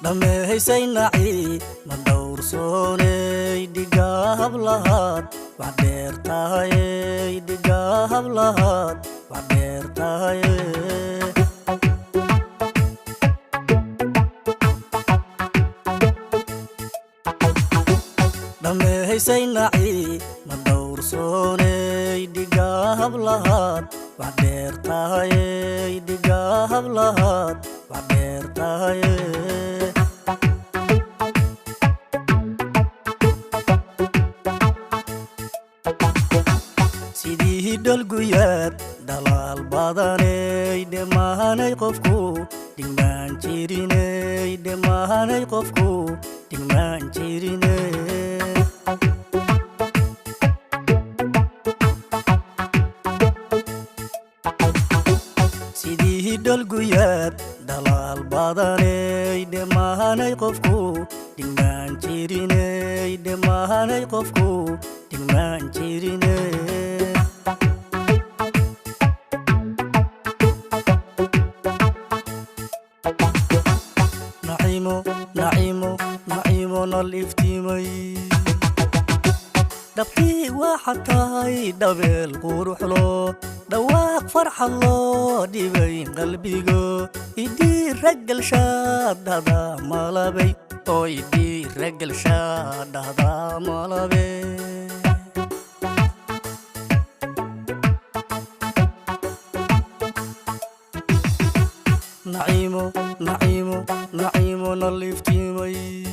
dhameysay naci ma dhowrsoonay dhigaab lahaad wax dheer tahay dhigaab lahaad wax dheer tahay dhameysay naci ma dhowrsoonay dhigaab lahaad wax dheer tahay dhigaab lahaad wax dheer tahay sidii dalguyaad dalaal badanay dhamaanay qofku dhigmaan jirinay dhamaanay qofku dhigmaan jirinay sidii dalguyaad dalaal badanay dhamaanay qofku dhigmaan jirinay dhamaanay qofku dhigmaan jirinay نعيم نالفتيمي دبتي وحتاي دبل قروح له دواق فرح الله دي بين قلبيقو يدي رجل شاد هذا مالبي او يدي رجل شاد هذا مالبي نعيم نالفتيمي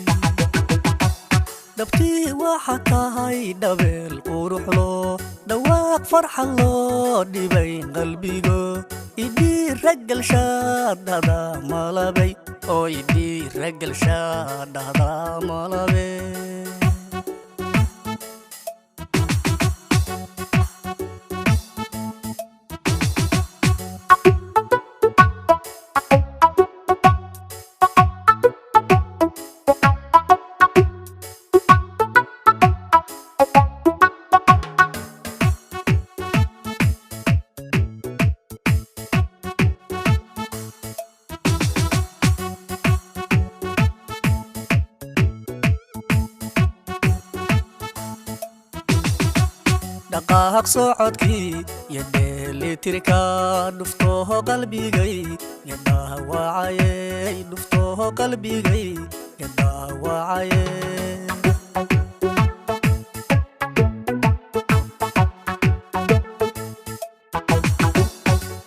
دبتي وحتاي دبل قروح له دواق فرح الله دي بين قلبيقو يدي رجل شاد هذا مالبي او يدي رجل شاد هذا مالبي دقاق صعدكي يدي تركا دفتوه قلبي جاي يدا وعاي دفتوه قلبي جاي يدا وعاي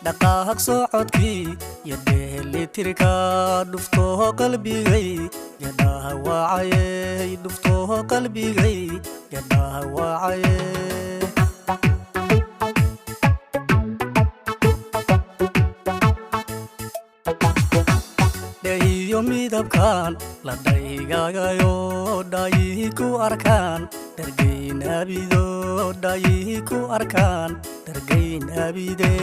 دقاق صعدكي يدي تركا دفتوه قلبي جاي يدا وعاي دفتوه قلبي جاي يدا وعاي midabkan la dhaygagayo dhayiku arkaan dargayn abido dhayiku arkaan dargayn abide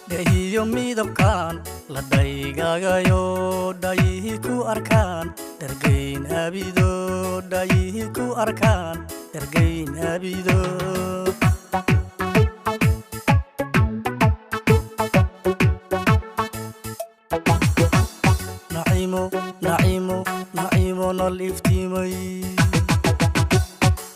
dhayiyo midabkan la dhaygagayo dhayiku arkaan dargayn abido dhayiku arkaan dargayn abido نعيم نالفتيمي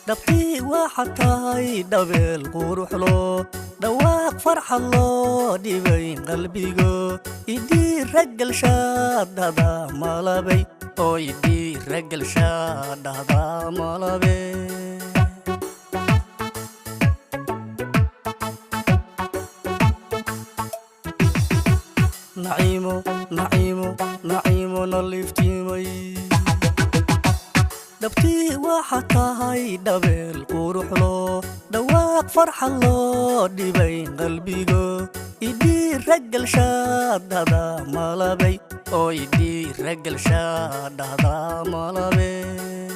دبتي وحتاي دبل قروح له دواق فرح الله دي بين قلبيقو يدي رجل شاد هذا مالبي او يدي رجل شاد هذا مالبي نعيم نالفتيمي دبتي وحتاي دبل قروح له دواق فرح الله دي بين قلبيقو يدي رجل شاد هذا مالبي او يدي رجل شاد هذا مالبي